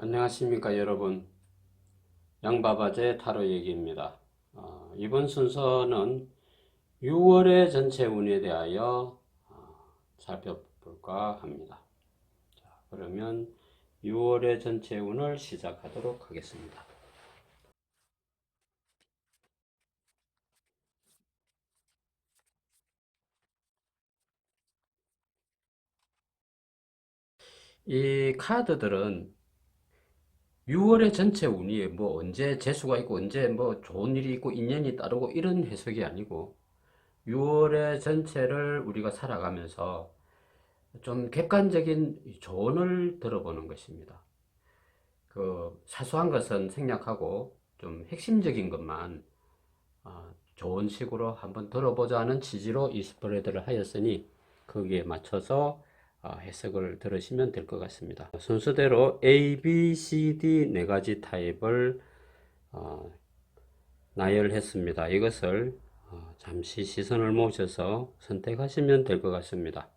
안녕하십니까 여러분. 양바바제 타로 얘기입니다. 이번 순서는 6월의 전체 운에 대하여 살펴볼까 합니다. 자, 그러면 6월의 전체 운을 시작하도록 하겠습니다. 이 카드들은 6월의 전체 운이 뭐 언제 재수가 있고 언제 뭐 좋은 일이 있고 인연이 따르고 이런 해석이 아니고 6월의 전체를 우리가 살아가면서 좀 객관적인 조언을 들어보는 것입니다. 그 사소한 것은 생략하고 좀 핵심적인 것만 좋은 식으로 한번 들어보자 하는 취지로 이 스프레드를 하였으니 거기에 맞춰서 해석을 들으시면 될 것 같습니다. 순서대로 A, B, C, D 네 가지 타입을 어, 나열했습니다. 이것을 잠시 시선을 모셔서 선택하시면 될 것 같습니다.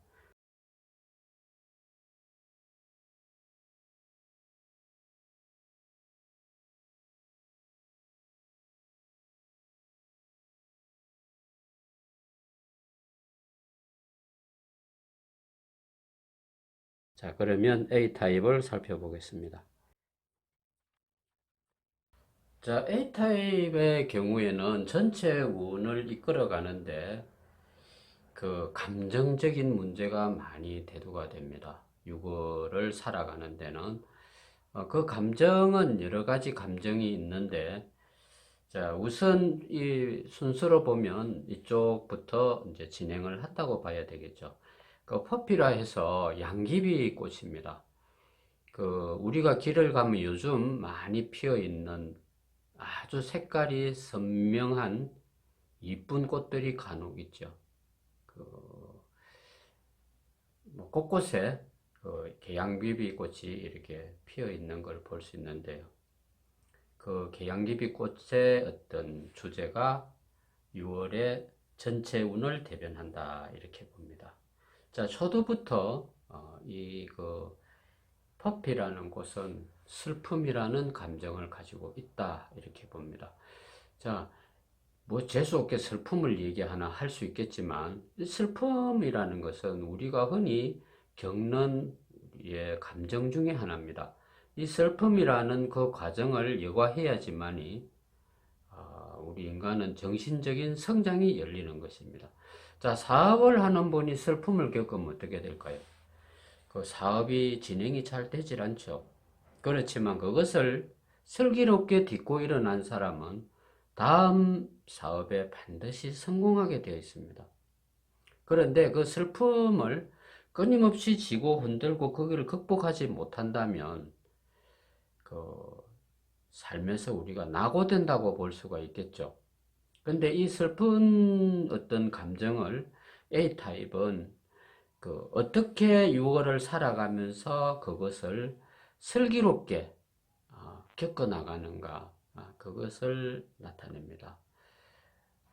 자, 그러면 A 타입을 살펴보겠습니다. 자, A타입의 경우에는 전체 운을 이끌어 가는데 그 감정적인 문제가 많이 대두가 됩니다. 유거를 살아가는 데는 그 감정은 여러 가지 감정이 있는데 자, 우선 이 순서로 보면 이쪽부터 이제 진행을 한다고 봐야 되겠죠. 그 퍼피라 해서 양귀비 꽃입니다. 그 우리가 길을 가면 요즘 많이 피어 있는 아주 색깔이 선명한 이쁜 꽃들이 간혹 있죠. 그, 뭐 곳곳에 그 계양비비 꽃이 이렇게 피어 있는 걸 볼 수 있는데요. 그 계양비비 꽃의 어떤 주제가 6월의 전체 운을 대변한다 이렇게 봅니다. 자, 초도부터 이그 퍼피라는 곳은 슬픔이라는 감정을 가지고 있다 이렇게 봅니다. 자, 뭐 재수없게 슬픔을 얘기하나 할 수 있겠지만 슬픔이라는 것은 우리가 흔히 겪는 감정 중에 하나입니다. 이 슬픔이라는 그 과정을 여과해야지만이 우리 인간은 정신적인 성장이 열리는 것입니다. 자, 사업을 하는 분이 슬픔을 겪으면 어떻게 될까요? 그 사업이 진행이 잘 되질 않죠. 그렇지만 그것을 슬기롭게 딛고 일어난 사람은 다음 사업에 반드시 성공하게 되어 있습니다. 그런데 그 슬픔을 끊임없이 지고 흔들고 거기를 극복하지 못한다면 그 삶에서 우리가 낙오된다고 볼 수가 있겠죠. 근데 이 슬픈 어떤 감정을 A타입은 그 어떻게 유월을 살아가면서 그것을 슬기롭게 겪어 나가는가 그것을 나타냅니다.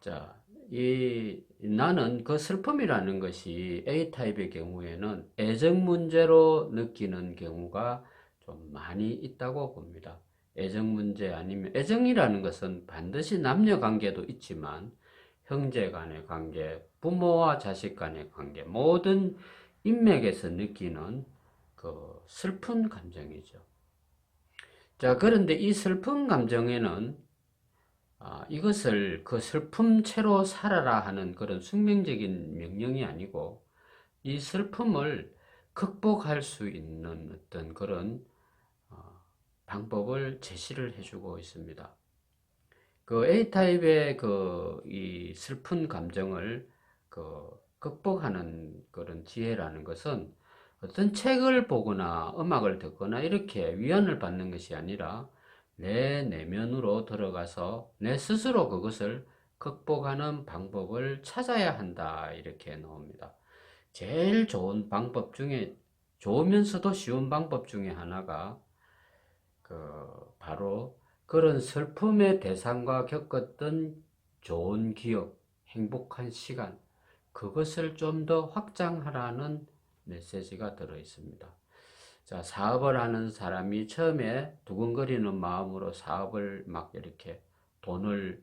자, 이 나는 그 슬픔이라는 것이 A타입의 경우에는 애정 문제로 느끼는 경우가 좀 많이 있다고 봅니다. 애정 문제 아니면 애정이라는 것은 반드시 남녀 관계도 있지만 형제 간의 관계, 부모와 자식 간의 관계, 모든 인맥에서 느끼는 그 슬픈 감정이죠. 자, 그런데 이 슬픈 감정에는 이것을 그 슬픔채로 살아라 하는 그런 숙명적인 명령이 아니고 이 슬픔을 극복할 수 있는 어떤 그런 어, 방법을 제시를 해주고 있습니다. 그 A타입의 그 이 슬픈 감정을 그 극복하는 그런 지혜라는 것은 어떤 책을 보거나 음악을 듣거나 이렇게 위안을 받는 것이 아니라 내 내면으로 들어가서 내 스스로 그것을 극복하는 방법을 찾아야 한다 이렇게 나옵니다. 제일 좋은 방법 중에 좋으면서도 쉬운 방법 중에 하나가 바로 그런 슬픔의 대상과 겪었던 좋은 기억, 행복한 시간, 그것을 좀 더 확장하라는 메시지가 들어 있습니다. 자, 사업을 하는 사람이 처음에 두근거리는 마음으로 사업을 막 이렇게 돈을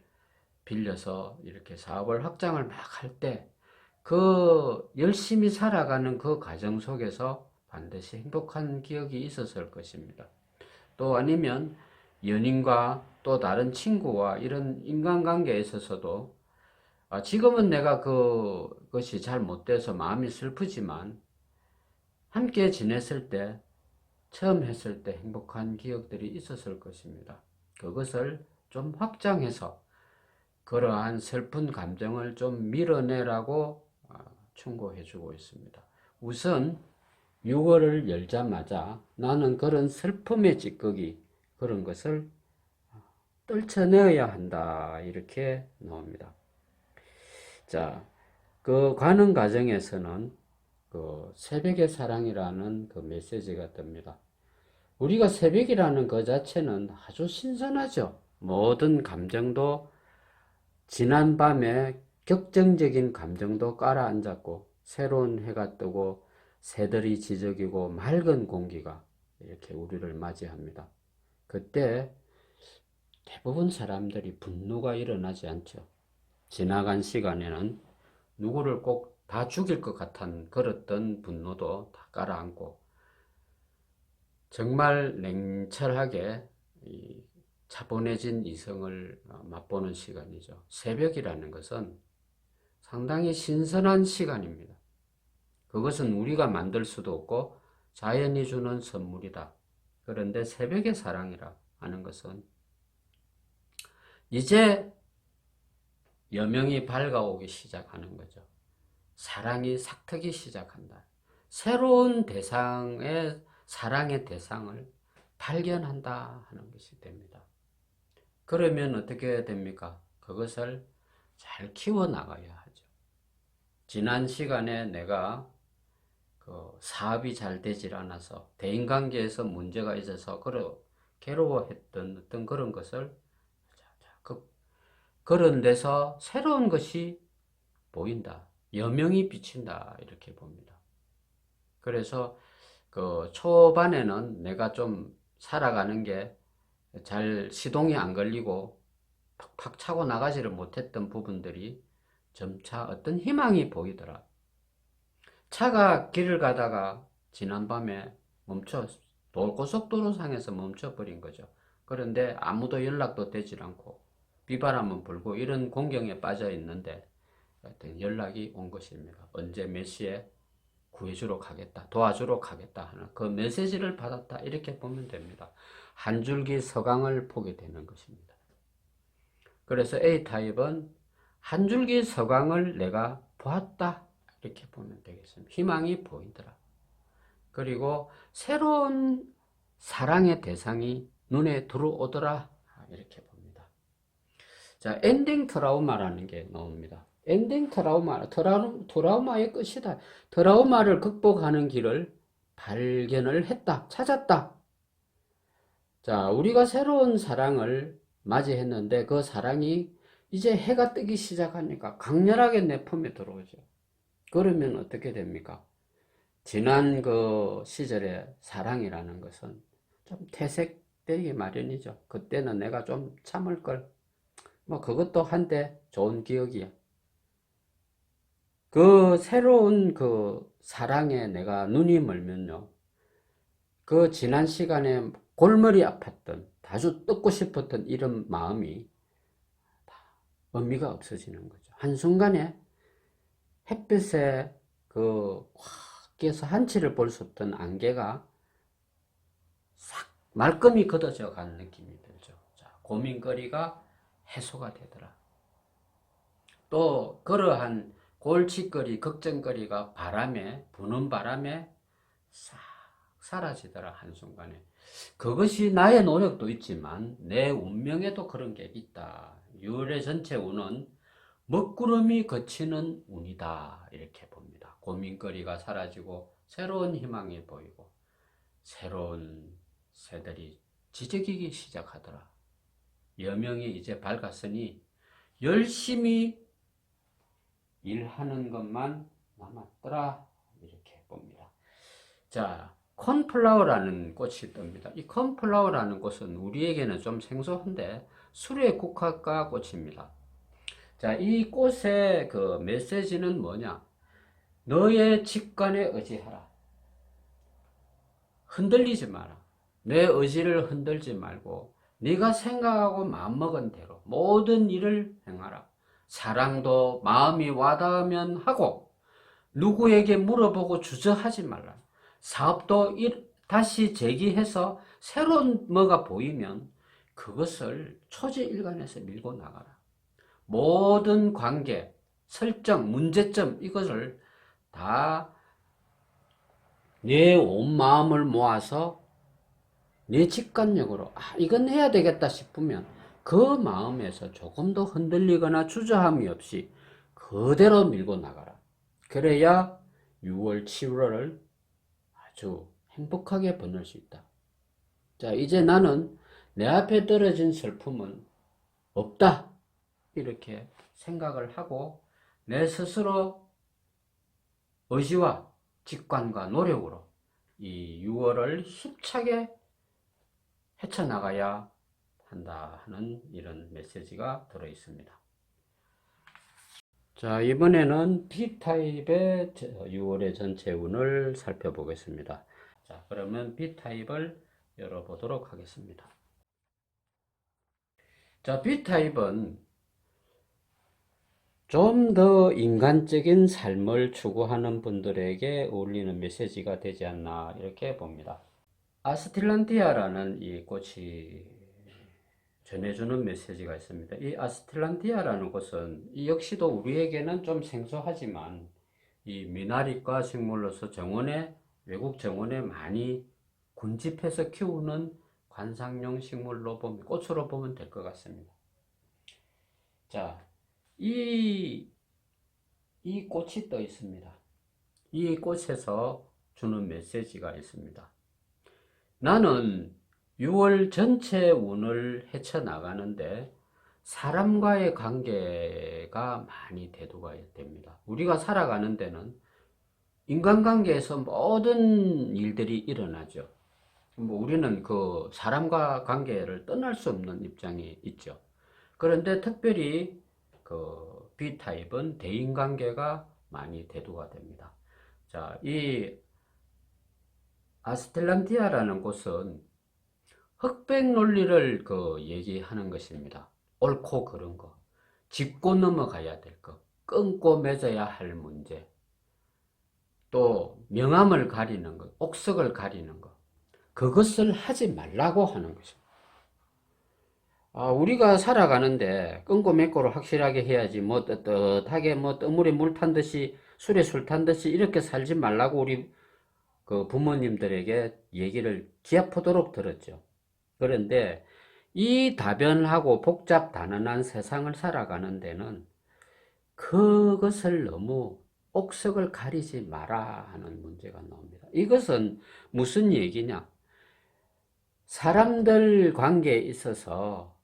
빌려서 이렇게 사업을 확장을 막 할 때, 그 열심히 살아가는 그 과정 속에서 반드시 행복한 기억이 있었을 것입니다. 또 아니면 연인과 또 다른 친구와 이런 인간관계에 있어서도 지금은 내가 그것이 잘 못돼서 마음이 슬프지만 함께 지냈을 때 처음 했을 때 행복한 기억들이 있었을 것입니다. 그것을 좀 확장해서 그러한 슬픈 감정을 좀 밀어내라고 충고해 주고 있습니다. 우선 6월을 열자마자 나는 그런 슬픔의 찌꺼기 그런 것을 떨쳐내어야 한다 이렇게 나옵니다. 자, 그 가는 과정에서는 그 새벽의 사랑이라는 그 메시지가 뜹니다. 우리가 새벽이라는 그 자체는 아주 신선하죠. 모든 감정도 지난 밤에 격정적인 감정도 깔아앉았고 새로운 해가 뜨고 새들이 지저귀고 맑은 공기가 이렇게 우리를 맞이합니다. 그때 대부분 사람들이 분노가 일어나지 않죠. 지나간 시간에는 누구를 꼭 다 죽일 것 같은 그랬던 분노도 다 깔아앉고 정말 냉철하게 이 차분해진 이성을 맛보는 시간이죠. 새벽이라는 것은 상당히 신선한 시간입니다. 그것은 우리가 만들 수도 없고 자연이 주는 선물이다. 그런데 새벽의 사랑이라 하는 것은 이제 여명이 밝아오기 시작하는 거죠. 사랑이 삭트기 시작한다. 새로운 대상의 사랑의 대상을 발견한다 하는 것이 됩니다. 그러면 어떻게 됩니까? 그것을 잘 키워나가야 하죠. 지난 시간에 내가 그 사업이 잘 되질 않아서 대인관계에서 문제가 있어서 괴로워했던 어떤 그런 것을 그런 데서 새로운 것이 보인다. 여명이 비친다. 이렇게 봅니다. 그래서 그 초반에는 내가 좀 살아가는 게 잘 시동이 안 걸리고 팍팍 차고 나가지를 못했던 부분들이 점차 어떤 희망이 보이더라. 차가 길을 가다가 지난밤에 고속도로상에서 멈춰버린 거죠. 그런데 아무도 연락도 되질 않고 비바람은 불고 이런 공경에 빠져 있는데 연락이 온 것입니다. 언제 몇 시에 구해주러 가겠다, 도와주러 가겠다 하는 그 메시지를 받았다. 이렇게 보면 됩니다. 한 줄기 서광을 보게 되는 것입니다. 그래서 A타입은 한 줄기 서광을 내가 보았다. 이렇게 보면 되겠습니다. 희망이 보이더라. 그리고 새로운 사랑의 대상이 눈에 들어오더라. 이렇게 봅니다. 자, 엔딩 트라우마라는 게 나옵니다. 엔딩 트라우마의 끝이다. 트라우마를 극복하는 길을 발견을 했다. 찾았다. 자, 우리가 새로운 사랑을 맞이했는데 그 사랑이 이제 해가 뜨기 시작하니까 강렬하게 내 품에 들어오죠. 그러면 어떻게 됩니까? 지난 그 시절의 사랑이라는 것은 좀 퇴색되기 마련이죠. 그때는 내가 좀 참을 걸. 뭐 그것도 한때 좋은 기억이야. 그 새로운 그 사랑에 내가 눈이 멀면요. 그 지난 시간에 골머리 아팠던 아주 뜯고 싶었던 이런 마음이 다 의미가 없어지는 거죠. 한순간에 햇빛에 그 확 깨서 한치를 볼 수 없던 안개가 싹 말끔히 걷어져 가는 느낌이 들죠. 자, 고민거리가 해소가 되더라. 또 그러한 골칫거리, 걱정거리가 부는 바람에 싹 사라지더라, 한순간에. 그것이 나의 노력도 있지만 내 운명에도 그런 게 있다. 6월의 전체 운은 먹구름이 거치는 운이다. 이렇게 봅니다. 고민거리가 사라지고 새로운 희망이 보이고 새로운 새들이 지저귀기 시작하더라. 여명이 이제 밝았으니 열심히 일하는 것만 남았더라. 이렇게 봅니다. 자, 콘플라워라는 꽃이 뜹니다. 이 콘플라워라는 꽃은 우리에게는 좀 생소한데 수류의 국화과 꽃입니다. 자, 이 꽃의 그 메시지는 뭐냐? 너의 직관에 의지하라. 흔들리지 마라. 내 의지를 흔들지 말고 네가 생각하고 마음먹은 대로 모든 일을 행하라. 사랑도 마음이 와닿으면 하고 누구에게 물어보고 주저하지 말라. 사업도 다시 재기해서 새로운 뭐가 보이면 그것을 초지일관에서 밀고 나가라. 모든 관계, 설정, 문제점 이것을 다 내 온 마음을 모아서 내 직관력으로 이건 해야 되겠다 싶으면 그 마음에서 조금도 흔들리거나 주저함이 없이 그대로 밀고 나가라. 그래야 6월, 7월을 아주 행복하게 보낼 수 있다. 자, 이제 나는 내 앞에 떨어진 슬픔은 없다. 이렇게 생각을 하고 내 스스로 의지와 직관과 노력으로 이 6월을 힘차게 헤쳐나가야 한다 하는 이런 메시지가 들어 있습니다. 자, 이번에는 B타입의 6월의 전체 운을 살펴보겠습니다. 자, 그러면 B타입을 열어보도록 하겠습니다. 자, B타입은 좀 더 인간적인 삶을 추구하는 분들에게 어울리는 메시지가 되지 않나 이렇게 봅니다. 아스틸란티아라는 이 꽃이 전해주는 메시지가 있습니다. 이 아스틸란티아라는 꽃은 이 역시도 우리에게는 좀 생소하지만 이 미나리과 식물로서 정원에 외국 정원에 많이 군집해서 키우는 관상용 식물로 보면 꽃으로 보면 될 것 같습니다. 자, 이 꽃이 떠 있습니다. 이 꽃에서 주는 메시지가 있습니다. 나는 6월 전체 운을 헤쳐나가는데 사람과의 관계가 많이 대두가 됩니다. 우리가 살아가는 데는 인간관계에서 모든 일들이 일어나죠. 뭐 우리는 그 사람과 관계를 떠날 수 없는 입장에 있죠. 그런데 특별히 그 B타입은 대인관계가 많이 대두가 됩니다. 자, 이 아스텔란티아라는 곳은 흑백 논리를 그 얘기하는 것입니다. 옳고 그른 거, 짚고 넘어가야 될 거, 끊고 맺어야 할 문제, 또 명암을 가리는 것, 옥석을 가리는 것, 그것을 하지 말라고 하는 것입니다. 우리가 살아가는데 끊고 맺고를 확실하게 해야지 뭐 떳떳하게 뭐 떠물에 물 탄 듯이 술에 술 탄 듯이 이렇게 살지 말라고 우리 그 부모님들에게 얘기를 기합하도록 들었죠. 그런데 이 다변하고 복잡 단언한 세상을 살아가는 데는 그것을 너무 옥석을 가리지 마라 하는 문제가 나옵니다. 이것은 무슨 얘기냐? 사람들 관계에 있어서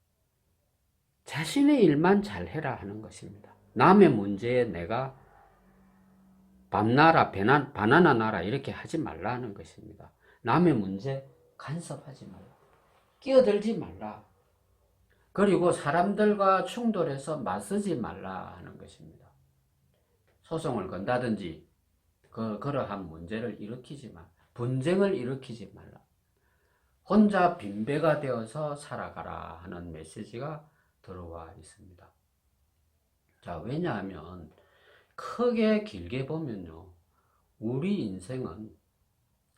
자신의 일만 잘해라 하는 것입니다. 남의 문제에 내가 밤나라, 바나나 나라 이렇게 하지 말라 하는 것입니다. 남의 문제 간섭하지 말라. 끼어들지 말라. 그리고 사람들과 충돌해서 맞서지 말라 하는 것입니다. 소송을 건다든지 그러한 문제를 일으키지 말라. 분쟁을 일으키지 말라. 혼자 빈배가 되어서 살아가라 하는 메시지가 들어와 있습니다. 자, 왜냐하면 크게 길게 보면요, 우리 인생은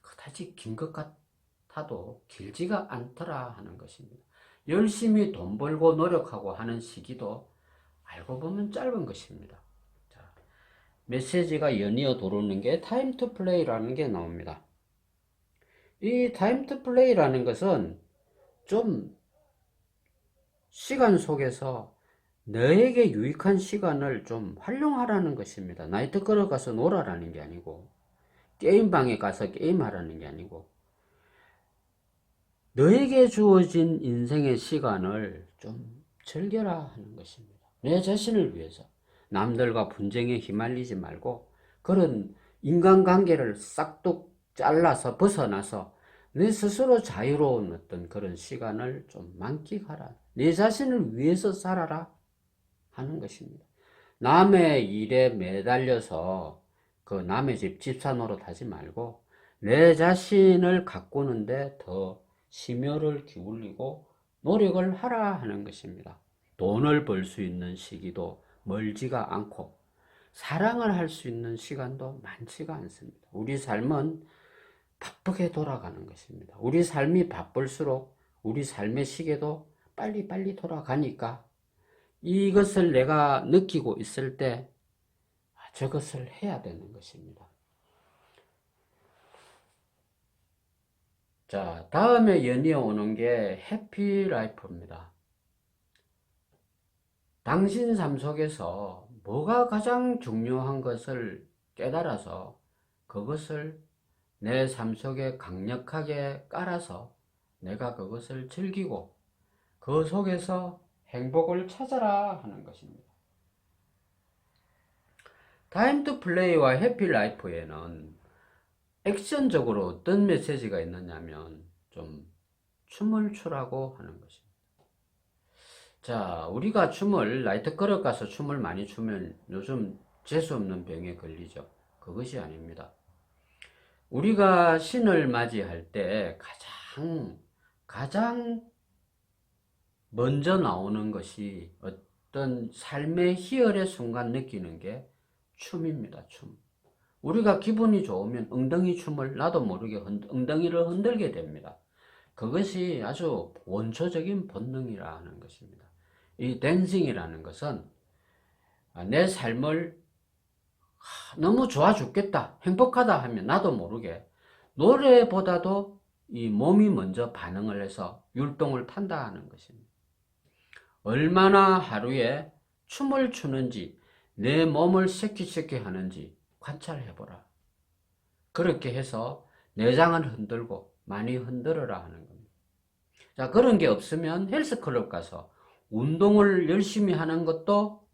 그다지 긴 것 같아도 길지가 않더라 하는 것입니다. 열심히 돈 벌고 노력하고 하는 시기도 알고 보면 짧은 것입니다. 자, 메시지가 연이어 도르는 게 타임 투 플레이라는 게 나옵니다. 이 타임 투 플레이라는 것은 좀 시간 속에서 너에게 유익한 시간을 좀 활용하라는 것입니다. 나이트 클럽 가서 놀아라는 게 아니고, 게임방에 가서 게임하라는 게 아니고, 너에게 주어진 인생의 시간을 좀 즐겨라 하는 것입니다. 내 자신을 위해서. 남들과 분쟁에 휘말리지 말고, 그런 인간관계를 싹둑 잘라서 벗어나서 내 스스로 자유로운 어떤 그런 시간을 좀 만끽하라. 내 자신을 위해서 살아라 하는 것입니다. 남의 일에 매달려서 그 남의 집 집사 노릇하지 말고 내 자신을 가꾸는데 더 심혈을 기울이고 노력을 하라 하는 것입니다. 돈을 벌 수 있는 시기도 멀지가 않고 사랑을 할 수 있는 시간도 많지가 않습니다. 우리 삶은 바쁘게 돌아가는 것입니다. 우리 삶이 바쁠수록 우리 삶의 시계도 빨리빨리 돌아가니까 이것을 내가 느끼고 있을 때 저것을 해야 되는 것입니다. 자, 다음에 연이어 오는 게 해피라이프입니다. 당신 삶 속에서 뭐가 가장 중요한 것을 깨달아서 그것을 내 삶 속에 강력하게 깔아서 내가 그것을 즐기고 그 속에서 행복을 찾아라 하는 것입니다. 타임 투 플레이와 해피 라이프에는 액션적으로 어떤 메시지가 있느냐면 좀 춤을 추라고 하는 것입니다. 자, 우리가 춤을 나이트클럽 가서 춤을 많이 추면 요즘 재수없는 병에 걸리죠. 그것이 아닙니다. 우리가 신을 맞이할 때 가장 먼저 나오는 것이 어떤 삶의 희열의 순간 느끼는 게 춤입니다. 춤. 우리가 기분이 좋으면 엉덩이 춤을 나도 모르게 엉덩이를 흔들게 됩니다. 그것이 아주 원초적인 본능이라는 것입니다. 이 댄싱이라는 것은 내 삶을 너무 좋아 죽겠다, 행복하다 하면 나도 모르게 노래보다도 이 몸이 먼저 반응을 해서 율동을 탄다 하는 것입니다. 얼마나 하루에 춤을 추는지 내 몸을 쉐키쉐키 하는지 관찰해보라. 그렇게 해서 내장을 흔들고 많이 흔들어라 하는 겁니다. 자, 그런 게 없으면 헬스클럽 가서 운동을 열심히 하는 것도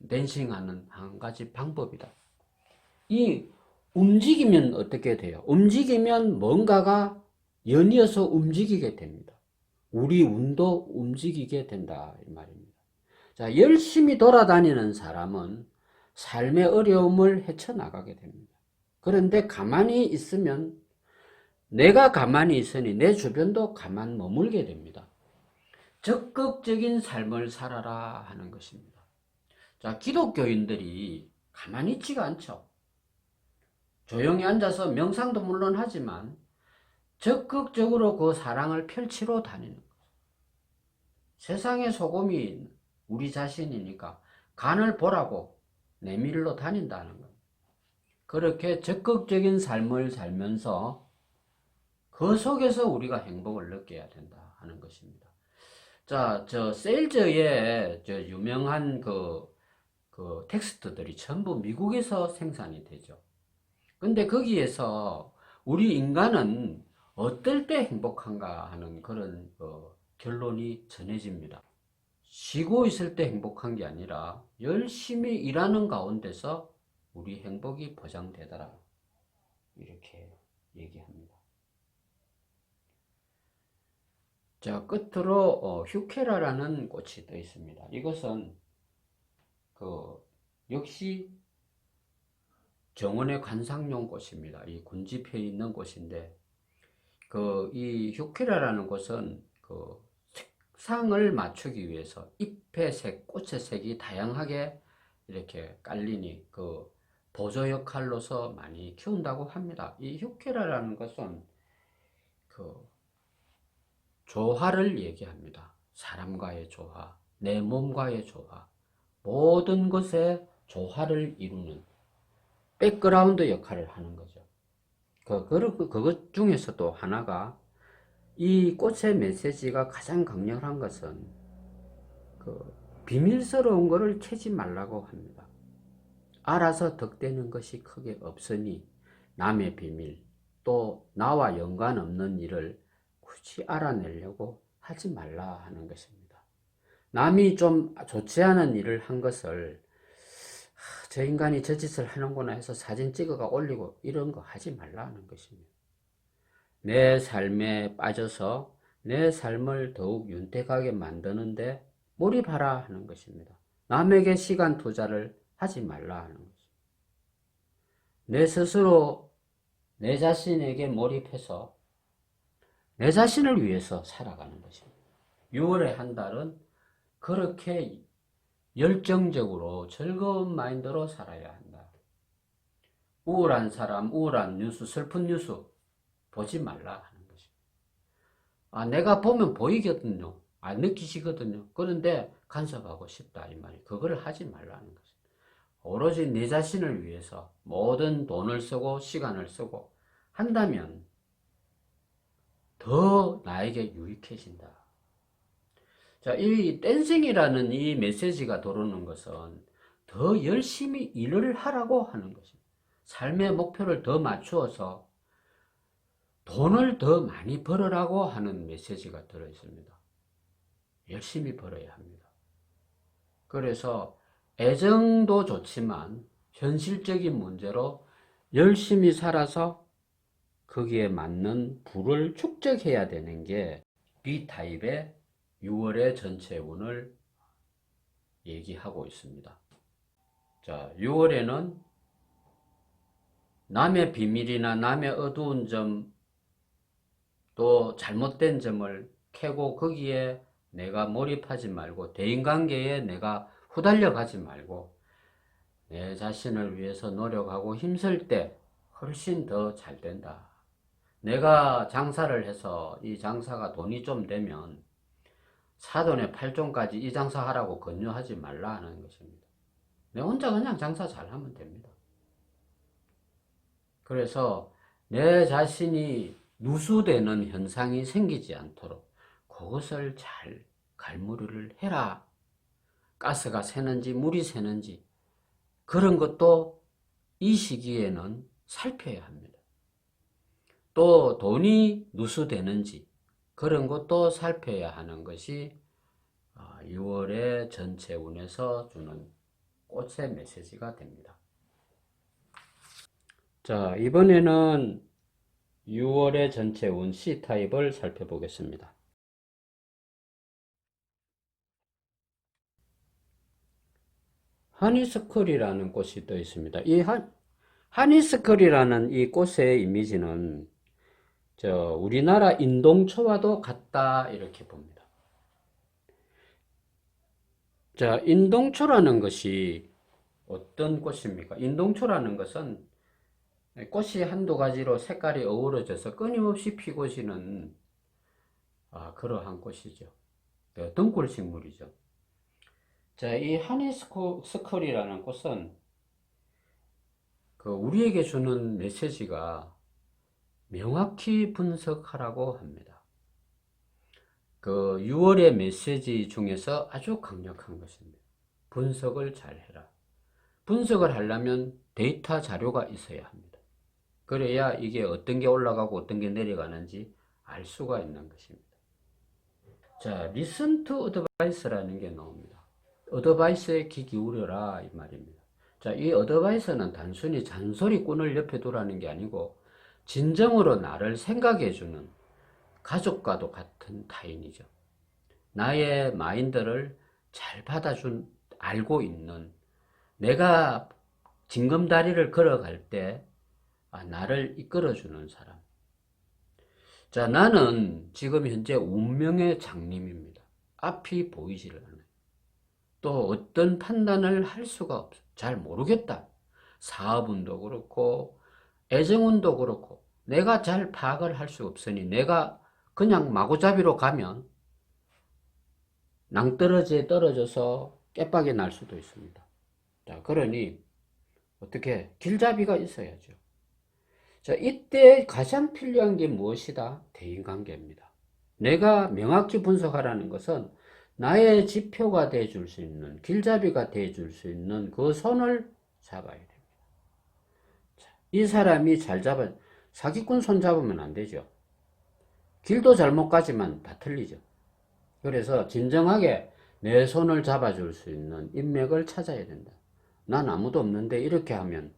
댄싱하는 한 가지 방법이다. 이 움직이면 어떻게 돼요? 움직이면 뭔가가 연이어서 움직이게 됩니다. 우리 운도 움직이게 된다 이 말입니다. 자, 열심히 돌아다니는 사람은 삶의 어려움을 헤쳐나가게 됩니다. 그런데 가만히 있으면 내가 가만히 있으니 내 주변도 가만 머물게 됩니다. 적극적인 삶을 살아라 하는 것입니다. 자, 기독교인들이 가만히 있지가 않죠. 조용히 앉아서 명상도 물론 하지만 적극적으로 그 사랑을 펼치러 다니는 거죠. 세상의 소금이 우리 자신이니까 간을 보라고 내밀러 다닌다는 겁니다. 그렇게 적극적인 삶을 살면서 그 속에서 우리가 행복을 느껴야 된다 하는 것입니다. 자, 저 세일즈의 저 유명한 그 텍스트들이 전부 미국에서 생산이 되죠. 근데 거기에서 우리 인간은 어떨 때 행복한가 하는 그런 결론이 전해집니다. 쉬고 있을 때 행복한 게 아니라 열심히 일하는 가운데서 우리 행복이 보장되더라. 이렇게 얘기합니다. 자, 끝으로 휴케라라는 꽃이 또 있습니다. 이것은 역시 정원의 관상용 꽃입니다. 이 군집해 있는 꽃인데 이 휴케라라는 꽃은 색상을 맞추기 위해서 잎의 색, 꽃의 색이 다양하게 이렇게 깔리니 보조 역할로서 많이 키운다고 합니다. 이 휴케라라는 것은 조화를 얘기합니다. 사람과의 조화, 내 몸과의 조화, 모든 것에 조화를 이루는 백그라운드 역할을 하는 거죠. 그것 중에서도 하나가 이 꽃의 메시지가 가장 강렬한 것은 비밀스러운 것을 캐지 말라고 합니다. 알아서 덕되는 것이 크게 없으니 남의 비밀 또 나와 연관 없는 일을 굳이 알아내려고 하지 말라 하는 것입니다. 남이 좀 좋지 않은 일을 한 것을 저 인간이 저 짓을 하는구나 해서 사진 찍어가 올리고 이런 거 하지 말라는 것입니다. 내 삶에 빠져서 내 삶을 더욱 윤택하게 만드는데 몰입하라 하는 것입니다. 남에게 시간 투자를 하지 말라 하는 것입니다. 내 스스로 내 자신에게 몰입해서 내 자신을 위해서 살아가는 것입니다. 6월의 한 달은 그렇게 열정적으로 즐거운 마인드로 살아야 한다. 우울한 사람, 우울한 뉴스, 슬픈 뉴스 보지 말라 하는 것입니다. 내가 보면 보이거든요. 느끼시거든요. 그런데 간섭하고 싶다 이 말이. 그걸 하지 말라는 것입니다. 오로지 내 자신을 위해서 모든 돈을 쓰고 시간을 쓰고 한다면 더 나에게 유익해진다. 자, 이 댄싱이라는 이 메시지가 들어오는 것은 더 열심히 일을 하라고 하는 것입니다. 삶의 목표를 더 맞추어서 돈을 더 많이 벌으라고 하는 메시지가 들어있습니다. 열심히 벌어야 합니다. 그래서 애정도 좋지만 현실적인 문제로 열심히 살아서 거기에 맞는 부를 축적해야 되는 게 B타입의 6월의 전체 운을 얘기하고 있습니다. 자, 6월에는 남의 비밀이나 남의 어두운 점, 또 잘못된 점을 캐고 거기에 내가 몰입하지 말고 대인관계에 내가 후달려 가지 말고 내 자신을 위해서 노력하고 힘쓸 때 훨씬 더 잘 된다. 내가 장사를 해서 이 장사가 돈이 좀 되면 사돈의 8종까지 이 장사하라고 권유하지 말라 하는 것입니다. 내 혼자 그냥 장사 잘하면 됩니다. 그래서 내 자신이 누수되는 현상이 생기지 않도록 그것을 잘 갈무리를 해라. 가스가 새는지 물이 새는지 그런 것도 이 시기에는 살펴야 합니다. 또 돈이 누수되는지 그런 것도 살펴야 하는 것이 6월의 전체 운에서 주는 꽃의 메시지가 됩니다. 자, 이번에는 6월의 전체 운 C타입을 살펴보겠습니다. 하니스컬이라는 꽃이 또 있습니다. 이 하니스컬이라는 이 꽃의 이미지는 우리나라 인동초와도 같다 이렇게 봅니다. 자, 인동초라는 것이 어떤 꽃입니까? 인동초라는 것은 꽃이 한두 가지로 색깔이 어우러져서 끊임없이 피고 지는 그러한 꽃이죠. 등골식물이죠. 자, 이 하니스컬이라는 꽃은 우리에게 주는 메시지가 명확히 분석하라고 합니다. 6월의 메시지 중에서 아주 강력한 것입니다. 분석을 잘 해라. 분석을 하려면 데이터 자료가 있어야 합니다. 그래야 이게 어떤 게 올라가고 어떤 게 내려가는지 알 수가 있는 것입니다. 자, listen to advice라는 게 나옵니다. 어드바이스에 귀 기울여라 이 말입니다. 자, 이 어드바이스는 단순히 잔소리꾼을 옆에 두라는 게 아니고 진정으로 나를 생각해주는 가족과도 같은 타인이죠. 나의 마인드를 잘 알고 있는, 내가 징검다리를 걸어갈 때 나를 이끌어주는 사람. 자, 나는 지금 현재 운명의 장님입니다. 앞이 보이지를 않아요. 또 어떤 판단을 할 수가 없어요. 잘 모르겠다. 사업운도 그렇고 애정운도 그렇고 내가 잘 파악을 할 수 없으니 내가 그냥 마구잡이로 가면 낭떠러지에 떨어져서 깨박이 날 수도 있습니다. 자, 그러니 어떻게 길잡이가 있어야죠. 자, 이때 가장 필요한 게 무엇이다? 대인관계입니다. 내가 명확히 분석하라는 것은 나의 지표가 돼줄 수 있는, 길잡이가 돼줄 수 있는 그 손을 잡아야 됩니다. 자, 이 사람이 사기꾼 손 잡으면 안 되죠. 길도 잘못 가지만 다 틀리죠. 그래서 진정하게 내 손을 잡아줄 수 있는 인맥을 찾아야 된다. 난 아무도 없는데 이렇게 하면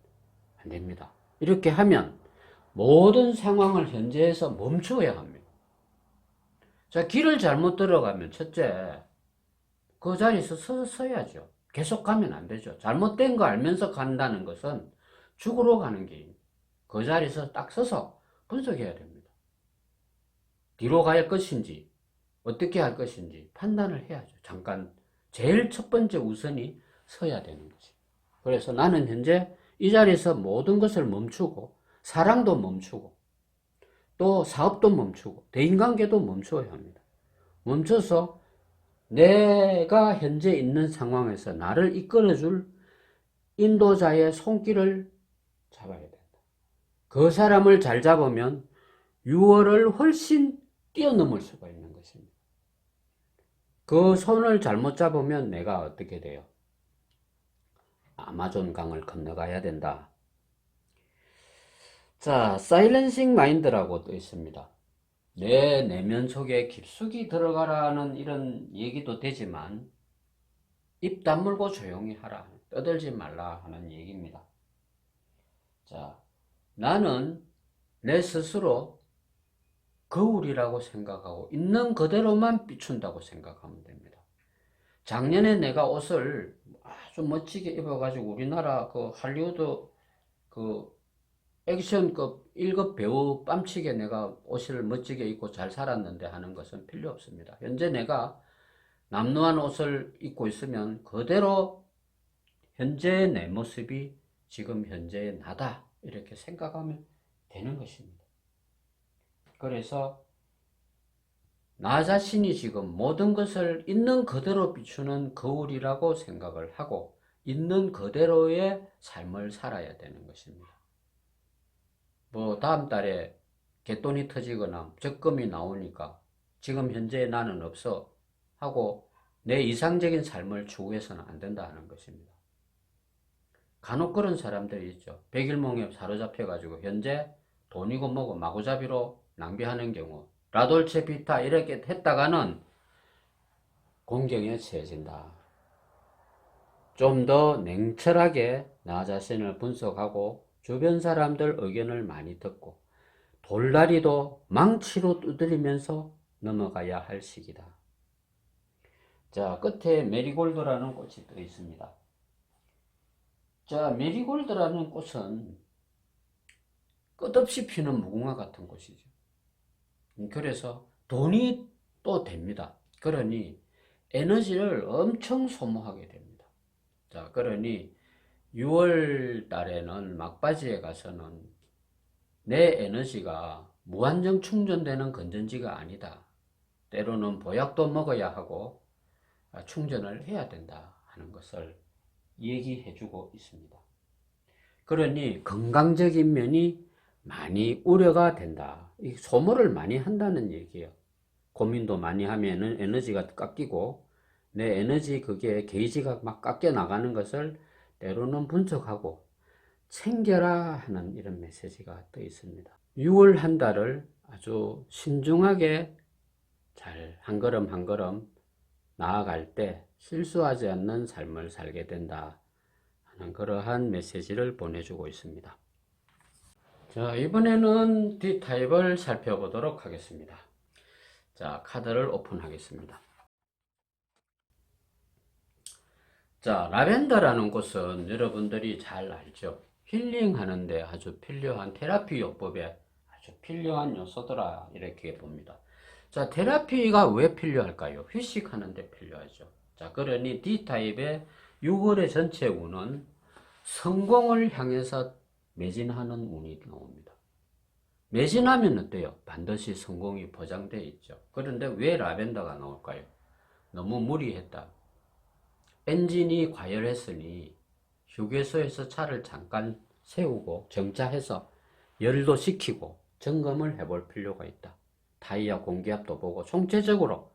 안 됩니다. 이렇게 하면 모든 상황을 현재에서 멈추어야 합니다. 자, 길을 잘못 들어가면 첫째, 그 자리에서 서야죠. 계속 가면 안 되죠. 잘못된 거 알면서 간다는 것은 죽으러 가는 길입니다. 그 자리에서 딱 서서 분석해야 됩니다. 뒤로 갈 것인지, 어떻게 할 것인지 판단을 해야죠. 잠깐, 제일 첫 번째 우선이 서야 되는 거지. 그래서 나는 현재 이 자리에서 모든 것을 멈추고, 사랑도 멈추고, 또 사업도 멈추고, 대인관계도 멈춰야 합니다. 멈춰서 내가 현재 있는 상황에서 나를 이끌어줄 인도자의 손길을 잡아야 된다. 그 사람을 잘 잡으면 6월을 훨씬 뛰어넘을 수가 있는 것입니다. 그 손을 잘못 잡으면 내가 어떻게 돼요? 아마존 강을 건너가야 된다. 자, 사일렌싱 마인드라고 또 있습니다. 내 내면 속에 깊숙이 들어가라는 이런 얘기도 되지만 입 다물고 조용히 하라, 떠들지 말라 하는 얘기입니다. 자, 나는 내 스스로 거울이라고 생각하고 있는 그대로만 비춘다고 생각하면 됩니다. 작년에 내가 옷을 아주 멋지게 입어가지고 우리나라 그 할리우드 그 액션급 1급 배우 뺨치게 내가 옷을 멋지게 입고 잘 살았는데 하는 것은 필요 없습니다. 현재 내가 남루한 옷을 입고 있으면 그대로 현재의 내 모습이 지금 현재의 나다 이렇게 생각하면 되는 것입니다. 그래서 나 자신이 지금 모든 것을 있는 그대로 비추는 거울이라고 생각을 하고 있는 그대로의 삶을 살아야 되는 것입니다. 뭐 다음 달에 갯돈이 터지거나 적금이 나오니까 지금 현재 나는 없어 하고 내 이상적인 삶을 추구해서는 안 된다 하는 것입니다. 간혹 그런 사람들이 있죠. 백일몽에 사로잡혀가지고 현재 돈이고 뭐고 마구잡이로 낭비하는 경우 라돌체 비타 이렇게 했다가는 공경에 처해진다. 좀 더 냉철하게 나 자신을 분석하고 주변 사람들 의견을 많이 듣고 돌다리도 망치로 두드리면서 넘어가야 할 시기다. 자, 끝에 메리골드라는 꽃이 또 있습니다. 자, 메리골드라는 꽃은 끝없이 피는 무궁화 같은 꽃이죠. 그래서 돈이 또 됩니다. 그러니 에너지를 엄청 소모하게 됩니다. 자, 그러니 6월 달에는 막바지에 가서는 내 에너지가 무한정 충전되는 건전지가 아니다. 때로는 보약도 먹어야 하고 충전을 해야 된다 하는 것을 얘기해주고 있습니다. 그러니 건강적인 면이 많이 우려가 된다. 소모를 많이 한다는 얘기예요. 고민도 많이 하면은 에너지가 깎이고 내 에너지 그게 게이지가 막 깎여 나가는 것을 때로는 분석하고 챙겨라 하는 이런 메시지가 떠 있습니다. 6월 한 달을 아주 신중하게 잘 한 걸음 한 걸음 나아갈 때 실수하지 않는 삶을 살게 된다 하는 그러한 메시지를 보내주고 있습니다. 자, 이번에는 D타입을 살펴보도록 하겠습니다. 자, 카드를 오픈하겠습니다. 자, 라벤더라는 꽃은 여러분들이 잘 알죠. 힐링하는데 아주 필요한 테라피 요법에 아주 필요한 요소더라 이렇게 봅니다. 자, 테라피가 왜 필요할까요? 휴식하는데 필요하죠. 자, 그러니 D타입의 6월의 전체 운은 성공을 향해서 매진하는 운이 나옵니다. 매진하면 어때요? 반드시 성공이 보장되어 있죠. 그런데 왜 라벤더가 나올까요? 너무 무리했다. 엔진이 과열했으니 휴게소에서 차를 잠깐 세우고 정차해서 열도 식히고 점검을 해볼 필요가 있다. 타이어 공기압도 보고 총체적으로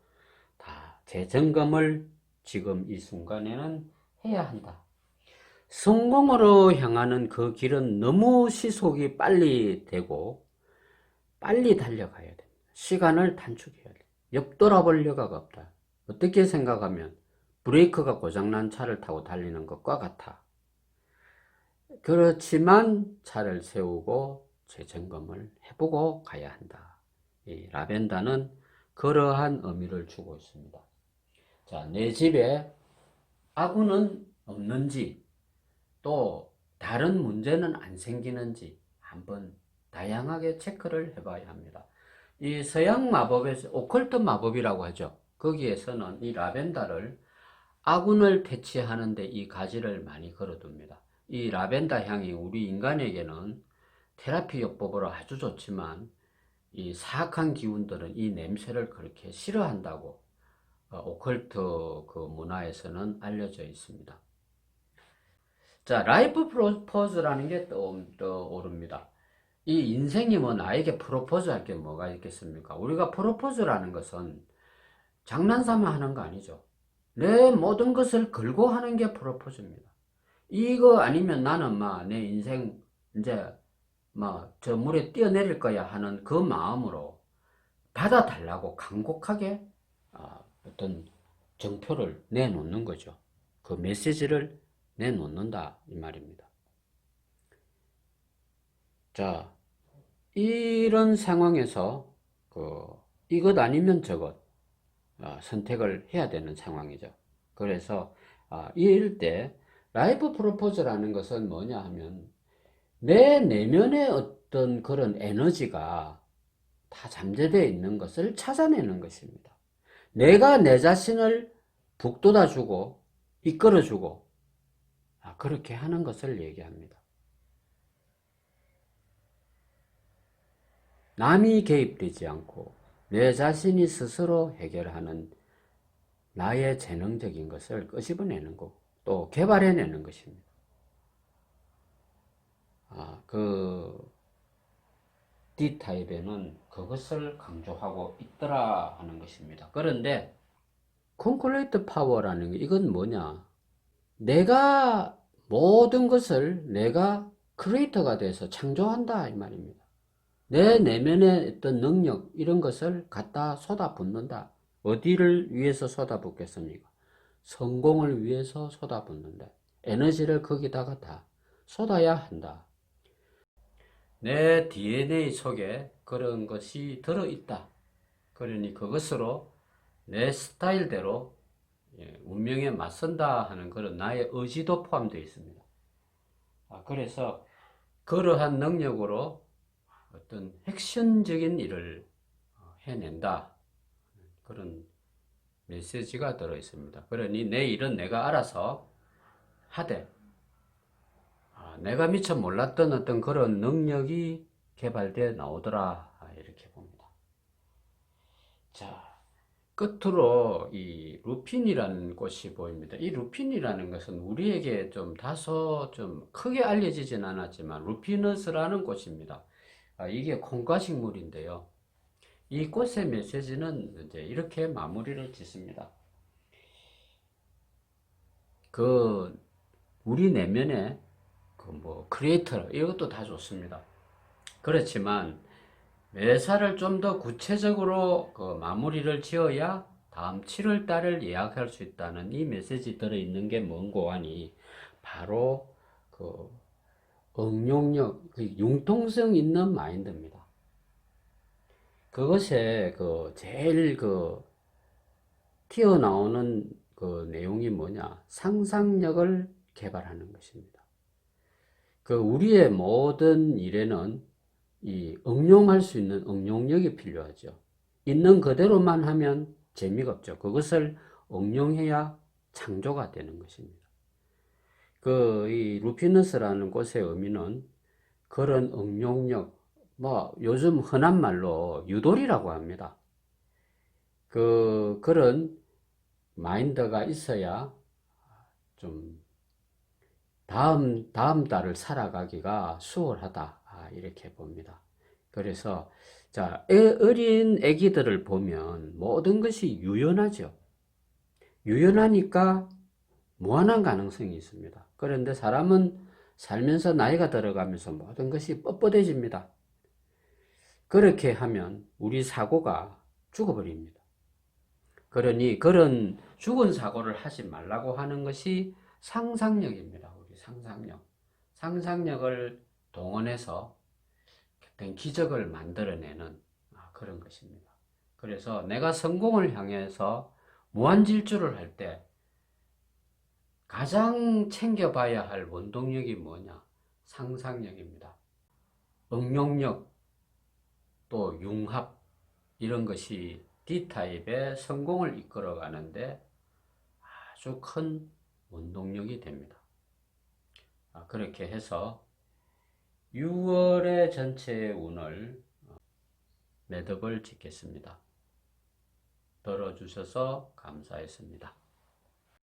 다 재점검을 지금 이 순간에는 해야 한다. 성공으로 향하는 그 길은 너무 시속이 빨리 되고 빨리 달려가야 됩니다. 시간을 단축해야 돼. 옆 돌아볼 여가가 없다. 어떻게 생각하면 브레이크가 고장난 차를 타고 달리는 것과 같아. 그렇지만 차를 세우고 재점검을 해보고 가야 한다. 이 라벤더는 그러한 의미를 주고 있습니다. 자, 내 집에 아구는 없는지 또 다른 문제는 안 생기는지 한번 다양하게 체크를 해봐야 합니다. 이 서양 마법에서 오컬트 마법이라고 하죠. 거기에서는 이 라벤더를 아군을 퇴치하는데 이 가지를 많이 걸어둡니다. 이 라벤더 향이 우리 인간에게는 테라피 요법으로 아주 좋지만 이 사악한 기운들은 이 냄새를 그렇게 싫어한다고 오컬트 그 문화에서는 알려져 있습니다. 자, 라이프 프로포즈라는 게 떠오릅니다. 이 인생이 뭐 나에게 프로포즈 할 게 뭐가 있겠습니까? 우리가 프로포즈라는 것은 장난삼아 하는 거 아니죠. 내 모든 것을 걸고 하는 게 프로포즈입니다. 이거 아니면 나는 막 내 인생 이제 막 저 물에 뛰어내릴 거야 하는 그 마음으로 받아달라고 간곡하게 어떤 정표를 내놓는 거죠. 그 메시지를 내놓는다 이 말입니다. 자, 이런 상황에서 이것 아니면 저것 선택을 해야 되는 상황이죠. 그래서 이럴 때 라이프 프로포즈라는 것은 뭐냐 하면 내 내면의 어떤 그런 에너지가 다 잠재되어 있는 것을 찾아내는 것입니다. 내가 내 자신을 북돋아주고 이끌어주고 그렇게 하는 것을 얘기합니다. 남이 개입되지 않고 내 자신이 스스로 해결하는 나의 재능적인 것을 끄집어내는 거, 또 개발해내는 것입니다. D타입에는 그것을 강조하고 있더라 하는 것입니다. 그런데 콘크리트 파워라는 게 이건 뭐냐? 내가 모든 것을 내가 크리에이터가 돼서 창조한다 이 말입니다. 내 내면의 어떤 능력 이런 것을 갖다 쏟아붓는다. 어디를 위해서 쏟아붓겠습니까? 성공을 위해서 쏟아붓는다. 에너지를 거기다가 다 쏟아야 한다. 내 DNA 속에 그런 것이 들어있다. 그러니 그것으로 내 스타일대로 운명에 맞선다 하는 그런 나의 의지도 포함되어 있습니다. 그래서 그러한 능력으로 어떤 핵심적인 일을 해낸다. 그런 메시지가 들어있습니다. 그러니 내 일은 내가 알아서 하되 내가 미처 몰랐던 어떤 그런 능력이 개발되어 나오더라 이렇게 봅니다. 자, 끝으로 이 루핀이라는 꽃이 보입니다. 이 루핀이라는 것은 우리에게 좀 다소 좀 크게 알려지진 않았지만 루피너스라는 꽃입니다. 이게 콩과식물인데요. 이 꽃의 메시지는 이제 이렇게 마무리를 짓습니다. 우리 내면에 크리에이터 이것도 다 좋습니다. 그렇지만 매사를 좀 더 구체적으로 마무리를 지어야 다음 7월 달을 예약할 수 있다는 이 메시지 들어있는 게 뭔고 하니 바로 응용력, 융통성 있는 마인드입니다. 그것에 제일 튀어나오는 내용이 뭐냐? 상상력을 개발하는 것입니다. 우리의 모든 일에는 이 응용할 수 있는 응용력이 필요하죠. 있는 그대로만 하면 재미가 없죠. 그것을 응용해야 창조가 되는 것입니다. 이 루피너스라는 꽃의 의미는 그런 응용력, 요즘 흔한 말로 유도리라고 합니다. 그런 마인드가 있어야 좀 다음 달을 살아가기가 수월하다. 이렇게 봅니다. 그래서, 자, 어린 애기들을 보면 모든 것이 유연하죠. 유연하니까 무한한 가능성이 있습니다. 그런데 사람은 살면서 나이가 들어가면서 모든 것이 뻣뻣해집니다. 그렇게 하면 우리 사고가 죽어버립니다. 그러니 그런 죽은 사고를 하지 말라고 하는 것이 상상력입니다. 우리 상상력. 상상력을 동원해서 어떤 기적을 만들어내는 그런 것입니다. 그래서 내가 성공을 향해서 무한질주를 할 때 가장 챙겨봐야 할 원동력이 뭐냐? 상상력입니다. 응용력, 또 융합, 이런 것이 D타입의 성공을 이끌어 가는데 아주 큰 원동력이 됩니다. 그렇게 해서 6월의 전체 운을 매듭을 짓겠습니다. 들어주셔서 감사했습니다.